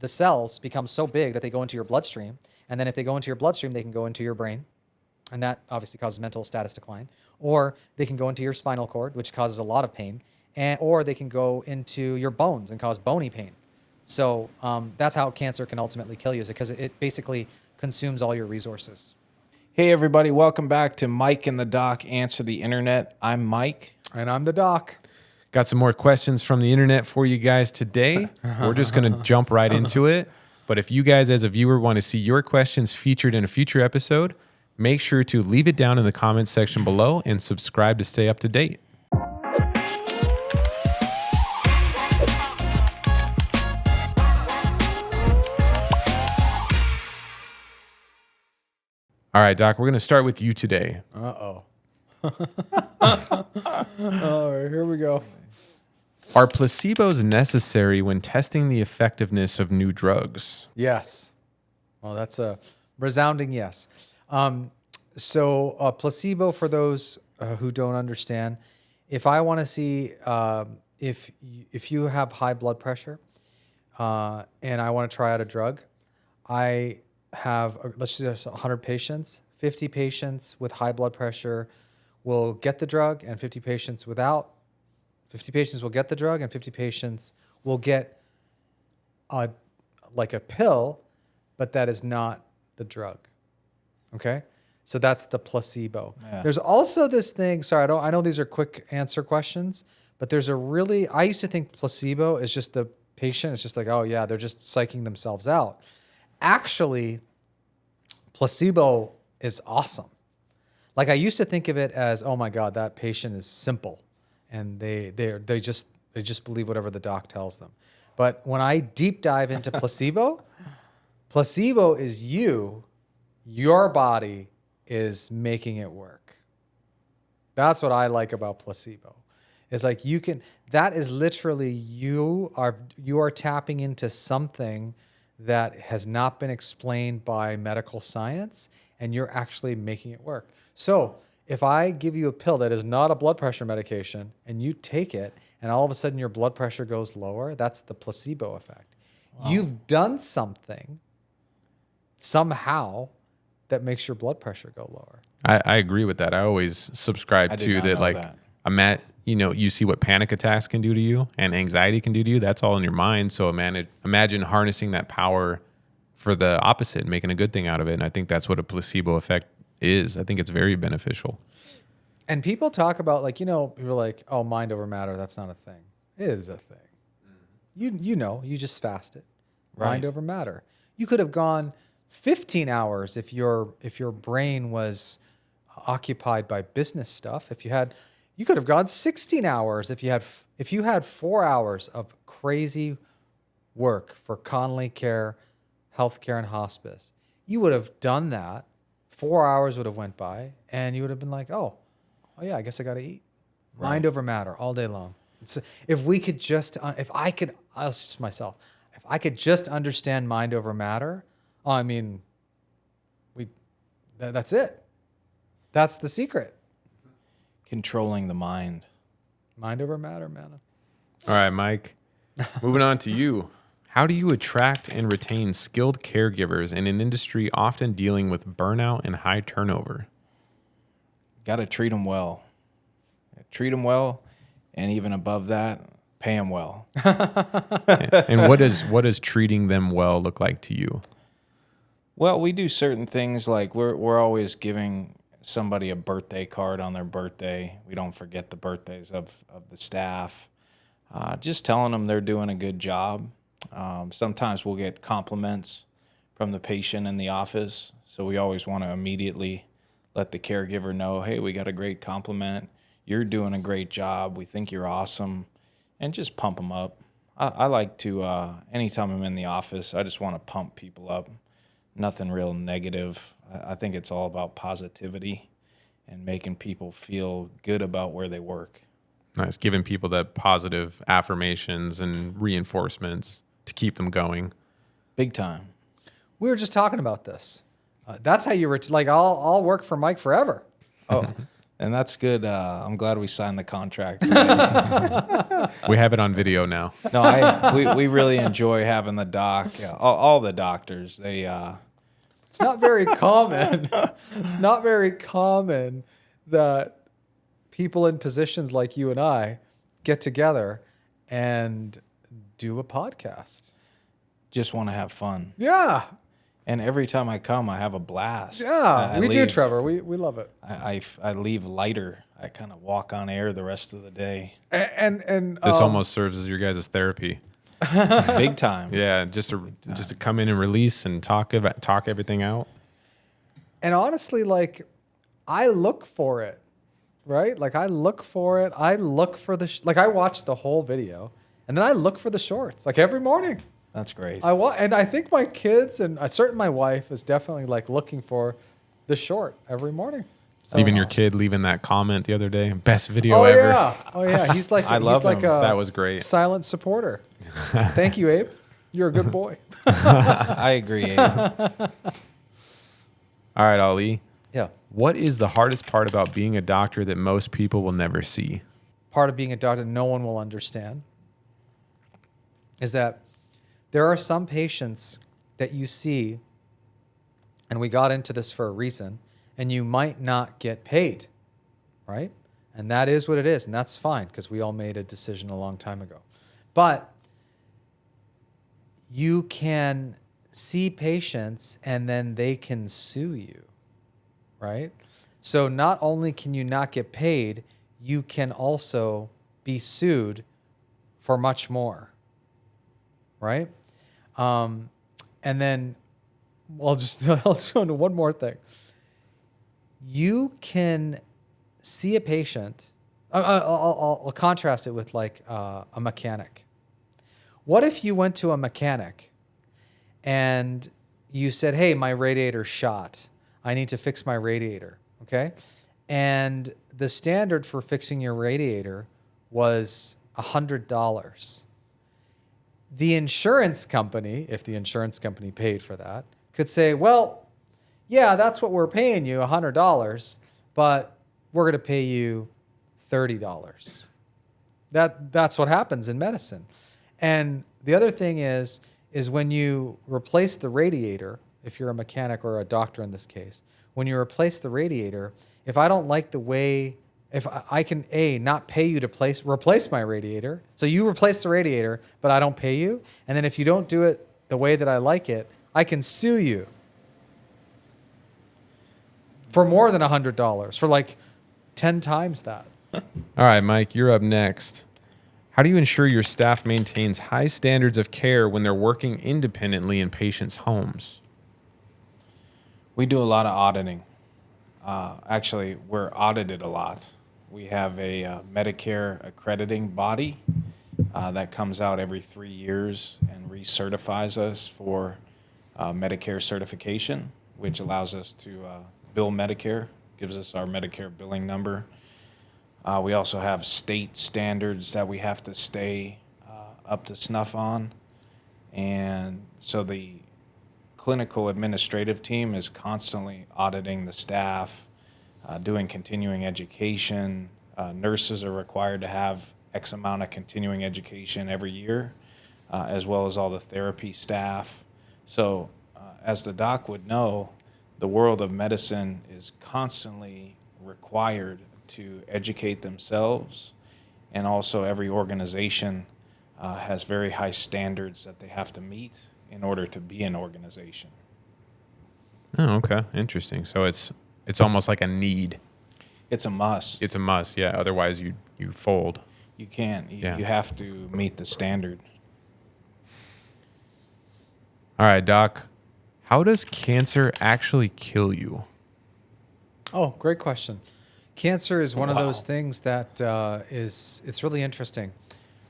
the cells become so big that they go into your bloodstream. And then if they go into your bloodstream, they can go into your brain. And that obviously causes mental status decline. Or they can go into your spinal cord, which causes a lot of pain. Or they can go into your bones and cause bony pain. So that's how cancer can ultimately kill you, is because it basically consumes all your resources. Hey, everybody. Welcome back to Mike and the Doc Answer the Internet. I'm Mike. And I'm the doc. Got some more questions from the internet for you guys today. We're just going to jump right into it. But if you guys as a viewer want to see your questions featured in a future episode, make sure to leave it down in the comments section below and subscribe to stay up to date. All right, Doc, we're going to start with you today. Uh-oh. All right, here we go. Are placebos necessary when testing the effectiveness of new drugs? Yes. Well, that's a resounding yes. So a placebo, for those who don't understand, if I want to see if you have high blood pressure and I want to try out a drug, I have, let's just 100 patients, 50 patients with high blood pressure will get the drug and 50 patients without. 50 patients will get the drug and 50 patients will get like a pill, but that is not the drug. Okay? So that's the placebo. Yeah. There's also this thing, sorry, I know these are quick answer questions, but there's I used to think placebo is just the patient. It's just like, oh yeah, they're just psyching themselves out. Actually, placebo is awesome. Like I used to think of it as, oh my God, that patient is simple. And they just believe whatever the doc tells them. But when I deep dive into placebo, placebo is your body is making it work. That's what I like about placebo. It's like that is literally you are tapping into something that has not been explained by medical science, and you're actually making it work. So if I give you a pill that is not a blood pressure medication and you take it and all of a sudden your blood pressure goes lower, that's the placebo effect. Wow. You've done something somehow that makes your blood pressure go lower. I agree with that. I always subscribe to that. Like, you see what panic attacks can do to you and anxiety can do to you. That's all in your mind. So imagine harnessing that power for the opposite, making a good thing out of it. And I think that's what a placebo effect is. I think it's very beneficial. And people talk about people are like, oh, mind over matter, that's not a thing. It is a thing. Mm-hmm. You just fasted. Right. Mind over matter. You could have gone 15 hours if your brain was occupied by business stuff. You could have gone 16 hours if you had 4 hours of crazy work for Conley Care, Healthcare and Hospice. You would have done that. 4 hours would have went by, and you would have been like, oh yeah, I guess I got to eat. Right. Mind over matter all day long. If I could just understand mind over matter, that's it. That's the secret. Controlling the mind. Mind over matter, man. All right, Mike. Moving on to you. How do you attract and retain skilled caregivers in an industry often dealing with burnout and high turnover? Got to treat them well. Treat them well, and even above that, pay them well. And what does treating them well look like to you? Well, we do certain things like we're always giving somebody a birthday card on their birthday. We don't forget the birthdays of the staff. Just telling them they're doing a good job. Sometimes we'll get compliments from the patient in the office, so we always want to immediately let the caregiver know, hey, we got a great compliment. You're doing a great job. We think you're awesome, and just pump them up. I like to, anytime I'm in the office, I just want to pump people up. Nothing real negative. I think it's all about positivity and making people feel good about where they work. Nice, giving people that positive affirmations and reinforcements to keep them going. Big time. We were just talking about this. That's how you I'll work for Mike forever. Oh, And that's good. I'm glad we signed the contract. We have it on video now. No, we really enjoy having the doc. Yeah, all the doctors. They It's not very common. It's not very common that people in positions like you and I get together and do a podcast. just want to have fun. Yeah. And every time I come, I have a blast. Yeah, I we do, leave- Trevor. We love it. I leave lighter. I kind of walk on air the rest of the day. And This almost serves as your guys' therapy. Big time. Yeah, just to come in and release and talk everything out. And honestly, like, I look for it, right? Like, I look for it. I look for like, I watch the whole video, and then I look for the shorts, like, every morning. That's great. And I think my kids and certainly my wife is definitely, like, looking for the short every morning. So Even your kid leaving that comment the other day, best video Oh ever. yeah, oh yeah. He's like, I love like him. That was great. silent supporter. Thank you, Abe. You're a good boy. I agree, Abe. All right, Ali. Yeah. What is the hardest part about being a doctor that most people will never see? Part of being a doctor no one will understand is that there are some patients that you see, and we got into this for a reason, and you might not get paid, right? And that is what it is, and that's fine because we all made a decision a long time ago. But you can see patients and then they can sue you, right? So not only can you not get paid, you can also be sued for much more, right? And then I'll just go into one more thing. You can see a patient. I'll contrast it with like a mechanic. What if you went to a mechanic and you said, "Hey, my radiator's shot. I need to fix my radiator." Okay, and the standard for fixing your radiator was $100. The insurance company, if the insurance company paid for that, could say, "Well, yeah, that's what we're paying you, $100, but we're going to pay you $30. That's what happens in medicine. And the other thing is when you replace the radiator, if you're a mechanic or a doctor in this case, when you replace the radiator, if I don't like the way, if I can not pay you to replace my radiator, so you replace the radiator, but I don't pay you, and then if you don't do it the way that I like it, I can sue you for more than $100, for like 10 times that. All right, Mike, you're up next. How do you ensure your staff maintains high standards of care when they're working independently in patients' homes? We do a lot of auditing. Actually, we're audited a lot. We have a Medicare accrediting body that comes out every 3 years and recertifies us for Medicare certification, which allows us to bill Medicare, gives us our Medicare billing number. We also have state standards that we have to stay up to snuff on. And so the clinical administrative team is constantly auditing the staff, doing continuing education. Nurses are required to have X amount of continuing education every year, as well as all the therapy staff. So as the doc would know, the world of medicine is constantly required to educate themselves, and also every organization has very high standards that they have to meet in order to be an organization. Oh, okay. Interesting. So it's almost like a need. It's a must. It's a must, yeah. Otherwise you fold. You can't. Yeah. You have to meet the standard. All right, Doc. How does cancer actually kill you? Oh, great question. Cancer is one of those things that it's really interesting.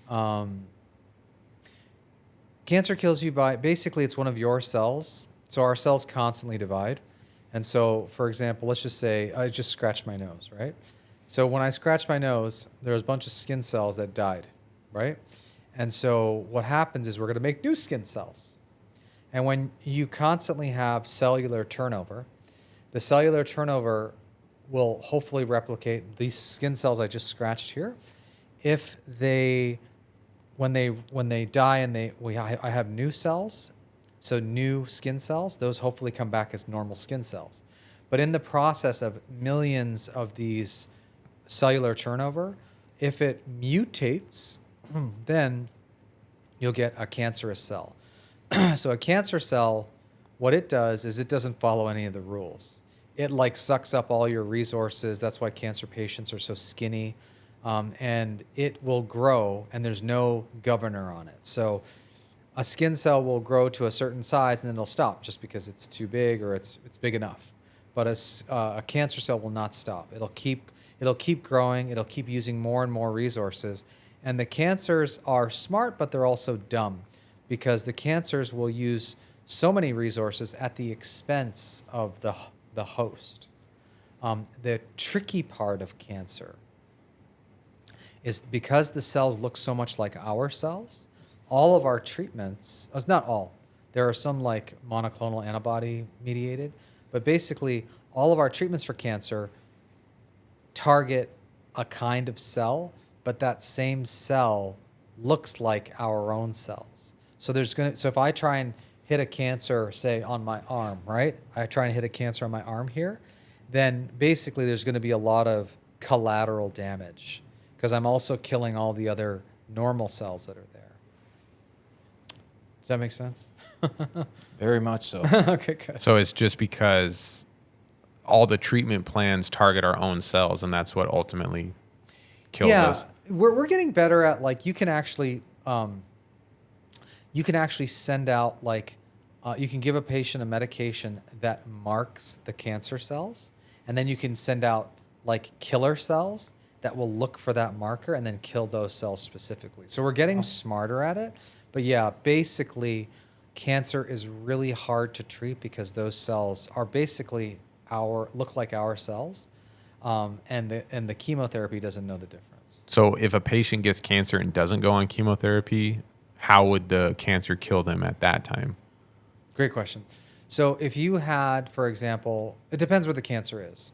Cancer kills you by, basically it's one of your cells. So our cells constantly divide. And so, for example, let's just say I just scratched my nose, right? So when I scratched my nose, there was a bunch of skin cells that died, right? And so what happens is we're going to make new skin cells. And when you constantly have cellular turnover, the cellular turnover will hopefully replicate these skin cells I just scratched here. If they, when they die and I have new cells, so new skin cells, those hopefully come back as normal skin cells. But in the process of millions of these cellular turnover, if it mutates, then you'll get a cancerous cell. So a cancer cell, what it does is it doesn't follow any of the rules. It like sucks up all your resources. That's why cancer patients are so skinny. And it will grow, and there's no governor on it. So a skin cell will grow to a certain size, and then it'll stop just because it's too big or it's big enough. But a cancer cell will not stop. It'll keep growing. It'll keep using more and more resources. And the cancers are smart, but they're also dumb, because the cancers will use so many resources at the expense of the host. The tricky part of cancer is because the cells look so much like our cells, all of our treatments, not all, there are some like monoclonal antibody mediated, but basically all of our treatments for cancer target a kind of cell, but that same cell looks like our own cells. So if I try and hit a cancer, say on my arm, right? I try and hit a cancer on my arm here, then basically there's going to be a lot of collateral damage, because I'm also killing all the other normal cells that are there. Does that make sense? Very much so. Okay, good. So it's just because all the treatment plans target our own cells, and that's what ultimately kills us. We're getting better at, like, you can actually send out, like, you can give a patient a medication that marks the cancer cells, and then you can send out like killer cells that will look for that marker and then kill those cells specifically. So we're getting smarter at it. But yeah, basically cancer is really hard to treat because those cells are basically look like our cells. And the chemotherapy doesn't know the difference. So if a patient gets cancer and doesn't go on chemotherapy, how would the cancer kill them at that time? Great question. So if you had, for example, it depends what the cancer is.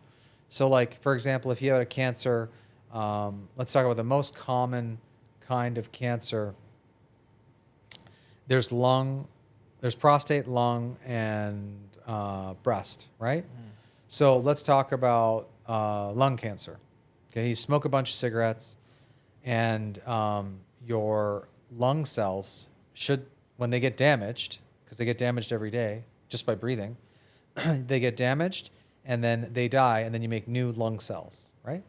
So like, for example, if you had a cancer, let's talk about the most common kind of cancer. There's prostate, lung, and breast, right? So let's talk about lung cancer. Okay, you smoke a bunch of cigarettes, and your lung cells should, when they get damaged, because they get damaged every day just by breathing, they get damaged, and then they die, and then you make new lung cells, right?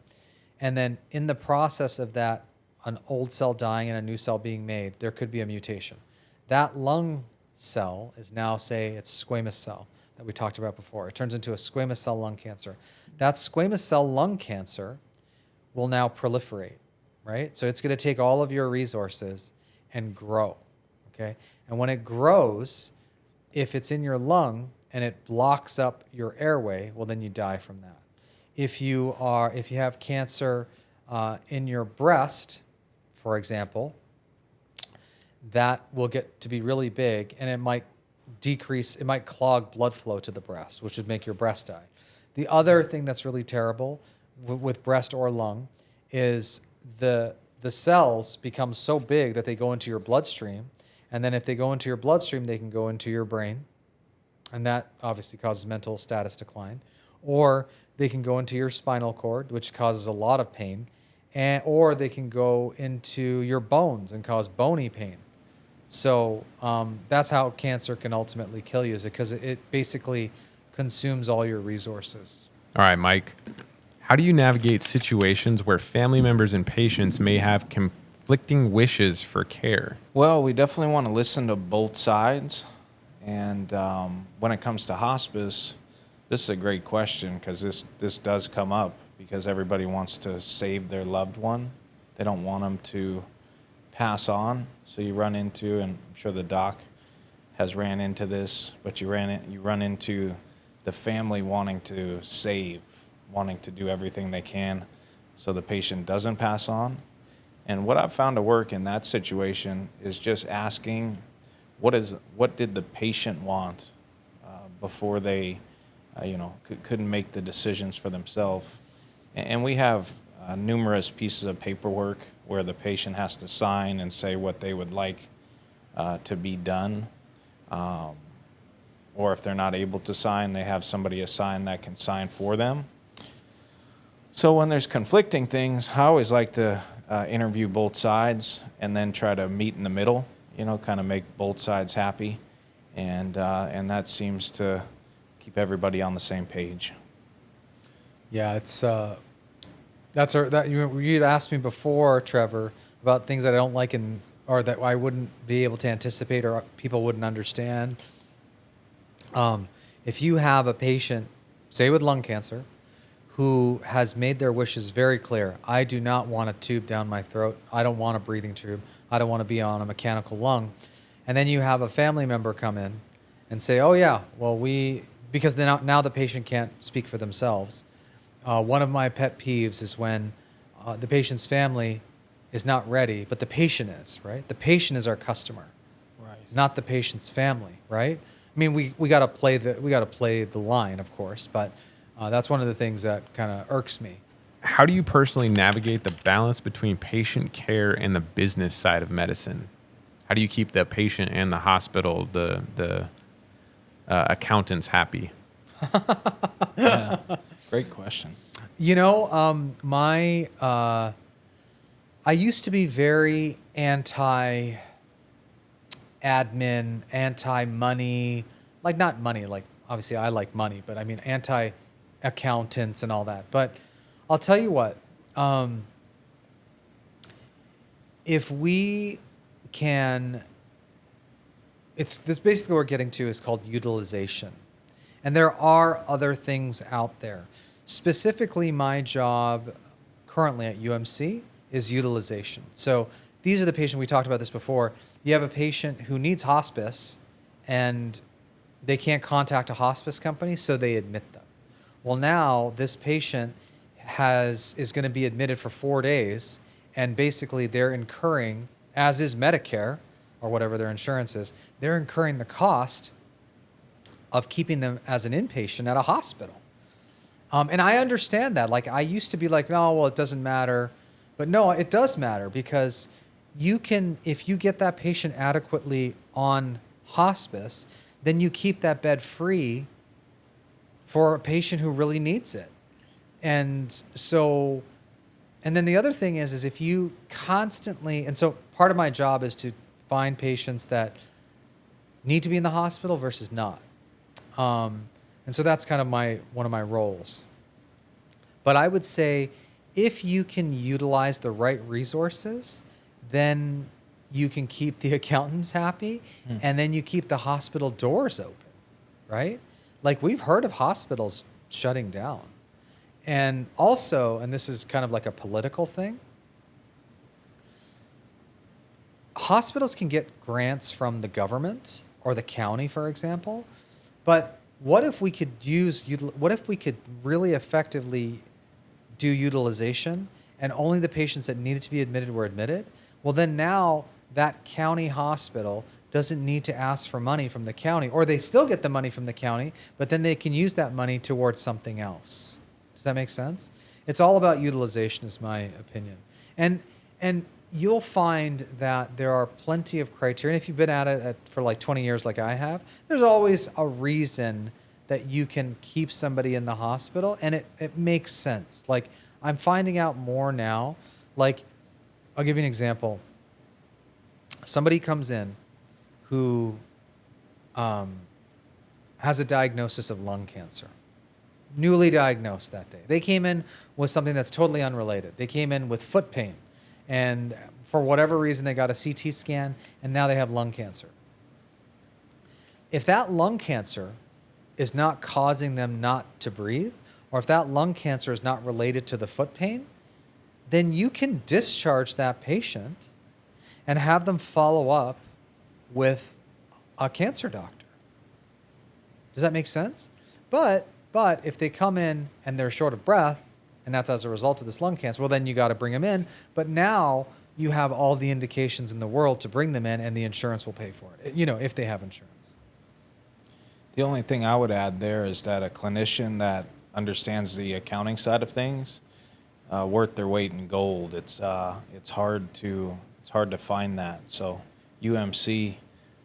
And then in the process of that, an old cell dying and a new cell being made, there could be a mutation. That lung cell is now, say, it's squamous cell that we talked about before. It turns into a squamous cell lung cancer. That squamous cell lung cancer will now proliferate, right? So it's going to take all of your resources and grow, okay? And when it grows, if it's in your lung and it blocks up your airway, well, then you die from that. If you have cancer in your breast, for example, that will get to be really big, and it might clog blood flow to the breast, which would make your breast die. The other thing that's really terrible with breast or lung is the cells become so big that they go into your bloodstream, and then if they go into your bloodstream, they can go into your brain, and that obviously causes mental status decline, or they can go into your spinal cord, which causes a lot of pain, or they can go into your bones and cause bony pain. So that's how cancer can ultimately kill you, is because it basically consumes all your resources. All right, Mike, how do you navigate situations where family members and patients may have conflicting wishes for care? Well, we definitely want to listen to both sides. And when it comes to hospice, this is a great question, because this does come up, because everybody wants to save their loved one. They don't want them to pass on. So you run into, and I'm sure the doc has ran into this, but you run into the family wanting to save, wanting to do everything they can so the patient doesn't pass on. And what I've found to work in that situation is just asking, what did the patient want before they couldn't make the decisions for themselves. And we have numerous pieces of paperwork where the patient has to sign and say what they would like to be done. Or if they're not able to sign, they have somebody assigned that can sign for them. So when there's conflicting things, I always like to interview both sides and then try to meet in the middle, kind of make both sides happy. And that seems to keep everybody on the same page. Yeah, it's you'd asked me before, Trevor, about things that I don't like or that I wouldn't be able to anticipate or people wouldn't understand. If you have a patient, say with lung cancer, who has made their wishes very clear, I do not want a tube down my throat. I don't want a breathing tube. I don't want to be on a mechanical lung. And then you have a family member come in and say, oh yeah, well because now the patient can't speak for themselves. One of my pet peeves is when the patient's family is not ready, but the patient is, right? The patient is our customer, right? Not the patient's family, right? I mean, we got to play the line, of course, but that's one of the things that kind of irks me. How do you personally navigate the balance between patient care and the business side of medicine? How do you keep the patient and the hospital, the accountants happy? Yeah, great question. I used to be very anti-admin, anti-money, like not money, like obviously I like money, but I mean anti-accountants and all that. But I'll tell you what, if we can, this basically what we're getting to is called utilization. And there are other things out there. Specifically, my job currently at UMC is utilization. So these are the patients, we talked about this before. You have a patient who needs hospice and they can't contact a hospice company, so they admit them. Well, now this patient is going to be admitted for 4 days, and basically they're incurring, as is Medicare or whatever their insurance is, they're incurring the cost of keeping them as an inpatient at a hospital. And I understand that. Like, I used to be like, no, well, it doesn't matter. But no, it does matter, because if you get that patient adequately on hospice, then you keep that bed free for a patient who really needs it. And then the other thing is if you constantly, and so part of my job is to find patients that need to be in the hospital versus not. And so that's kind of one of my roles. But I would say if you can utilize the right resources, then you can keep the accountants happy, and then you keep the hospital doors open, right? Like, we've heard of hospitals shutting down. And also, and this is kind of like a political thing, hospitals can get grants from the government or the county, for example, but what if we could really effectively do utilization and only the patients that needed to be admitted were admitted? Well, then now that county hospital doesn't need to ask for money from the county, or they still get the money from the county, but then they can use that money towards something else. Does that make sense? It's all about utilization, is my opinion. And you'll find that there are plenty of criteria. And if you've been at it for like 20 years like I have, there's always a reason that you can keep somebody in the hospital, and it makes sense. Like, I'm finding out more now. Like, I'll give you an example. Somebody comes in who has a diagnosis of lung cancer, newly diagnosed that day. They came in with something that's totally unrelated. They came in with foot pain, and for whatever reason, they got a CT scan, and now they have lung cancer. If that lung cancer is not causing them not to breathe, or if that lung cancer is not related to the foot pain, then you can discharge that patient and have them follow up with a cancer doctor. Does that make sense? But if they come in and they're short of breath, and that's as a result of this lung cancer, well, then you got to bring them in. But now you have all the indications in the world to bring them in, and the insurance will pay for it, if they have insurance. The only thing I would add there is that a clinician that understands the accounting side of things, worth their weight in gold. It's hard to find that. So UMC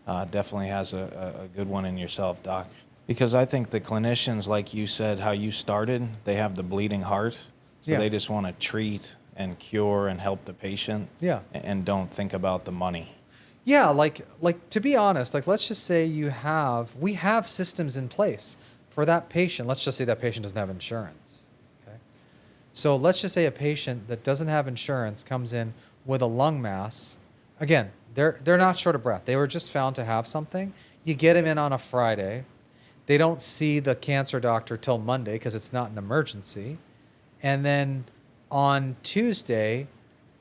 definitely has a good one in yourself, Doc. Because I think the clinicians, like you said, how you started, they have the bleeding heart. So Yeah. they just want to treat and cure and help the patient. Yeah. And don't think about the money. Yeah, like to be honest, like let's just say we have systems in place for that patient. Let's just say that patient doesn't have insurance. Okay. So let's just say a patient that doesn't have insurance comes in with a lung mass. Again, they're not short of breath. They were just found to have something. You get them in on a Friday. They don't see the cancer doctor till Monday because it's not an emergency. And then on Tuesday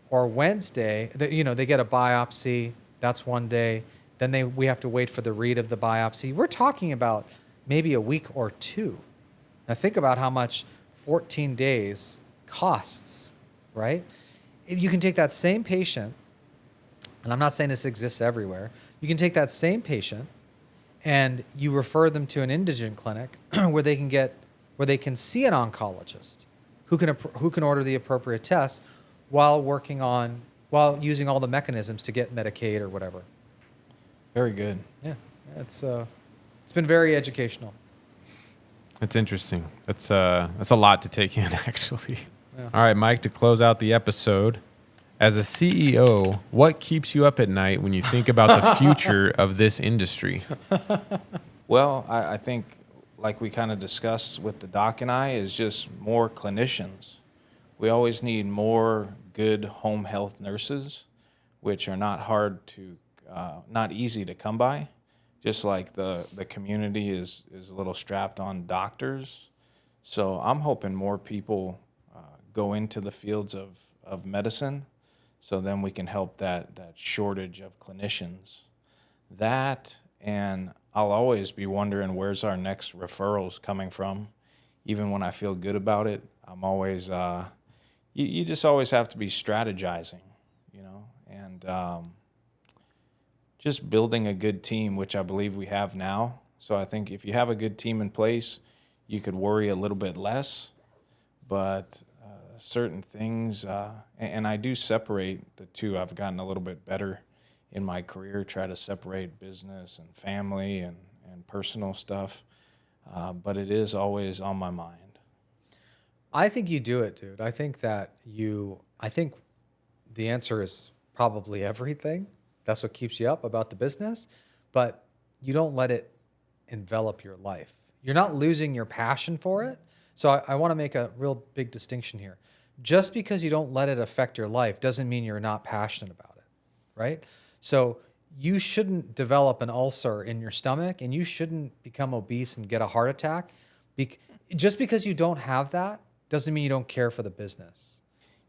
or Wednesday, they get a biopsy. That's one day. Then we have to wait for the read of the biopsy. We're talking about maybe a week or two. Now think about how much 14 days costs, right? If you can take that same patient, and I'm not saying this exists everywhere, you can take that same patient and you refer them to an indigent clinic where they can see an oncologist who can order the appropriate tests while using all the mechanisms to get Medicaid or whatever. Very good. Yeah, it's been very educational. It's interesting. That's a lot to take in, actually. Yeah. All right, Mike, to close out the episode, as a CEO, what keeps you up at night when you think about the future of this industry? Well, I think, like we kind of discussed with the doc and I, is just more clinicians. We always need more good home health nurses, which are not easy to come by. Just like the community is a little strapped on doctors. So I'm hoping more people go into the fields of medicine, so then we can help that shortage of clinicians. That, and I'll always be wondering where's our next referrals coming from. Even when I feel good about it, I'm always, you just always have to be strategizing, and just building a good team, which I believe we have now. So I think if you have a good team in place, you could worry a little bit less, but certain things, and I do separate the two. I've gotten a little bit better in my career, try to separate business and family and personal stuff, but it is always on my mind. I think you do it, dude. I think the answer is probably everything. That's what keeps you up about the business, but you don't let it envelop your life. You're not losing your passion for it. So I want to make a real big distinction here. Just because you don't let it affect your life doesn't mean you're not passionate about it, right? So you shouldn't develop an ulcer in your stomach and you shouldn't become obese and get a heart attack. Just because you don't have that doesn't mean you don't care for the business.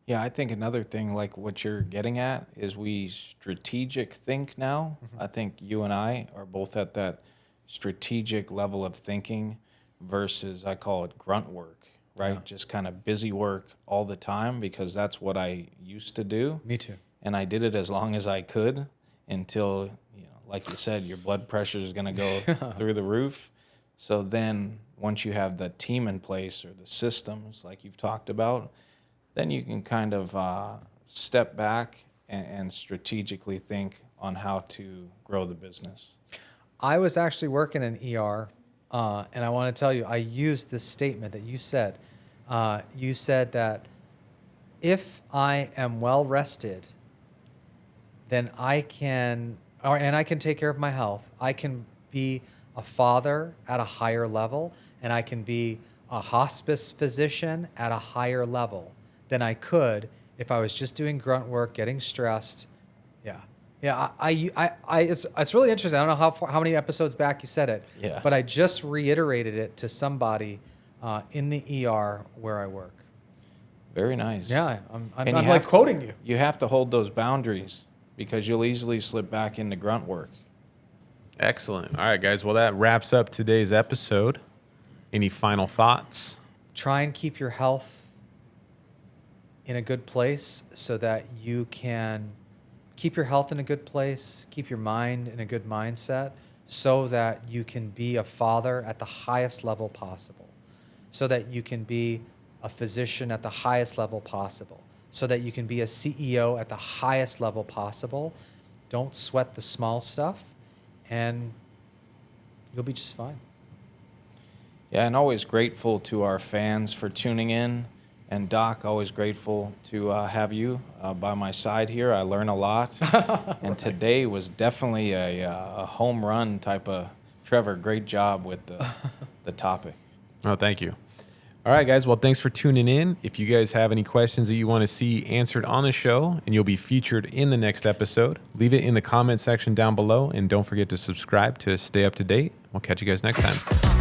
Yeah, I think another thing, like what you're getting at, is we strategic think now. Mm-hmm. I think you and I are both at that strategic level of thinking versus, I call it grunt work, right? Yeah. Just kind of busy work all the time, because that's what I used to do. Me too. And I did it as long as I could until, like you said, your blood pressure is going to go through the roof. So then once you have the team in place or the systems like you've talked about, then you can kind of step back and strategically think on how to grow the business. I was actually working in ER, and I want to tell you, I used this statement that you said. You said that if I am well rested, then I can take care of my health. I can be a father at a higher level, and I can be a hospice physician at a higher level than I could if I was just doing grunt work, getting stressed. Yeah. It's really interesting. I don't know how many episodes back you said it, yeah, but I just reiterated it to somebody in the ER where I work. Very nice. Yeah, I'm like quoting you. You have to hold those boundaries, because you'll easily slip back into grunt work. Excellent. All right, guys. Well, that wraps up today's episode. Any final thoughts? Try and keep your health in a good place so that you can keep your health in a good place, keep your mind in a good mindset so that you can be a father at the highest level possible, so that you can be a physician at the highest level possible, so that you can be a CEO at the highest level possible. Don't sweat the small stuff, and you'll be just fine. Yeah, and always grateful to our fans for tuning in. And Doc, always grateful to have you by my side here. I learn a lot. And today was definitely a home run type of. Trevor, great job with the topic. Oh, thank you. All right, guys. Well, thanks for tuning in. If you guys have any questions that you want to see answered on the show and you'll be featured in the next episode, leave it in the comment section down below. And don't forget to subscribe to stay up to date. We'll catch you guys next time.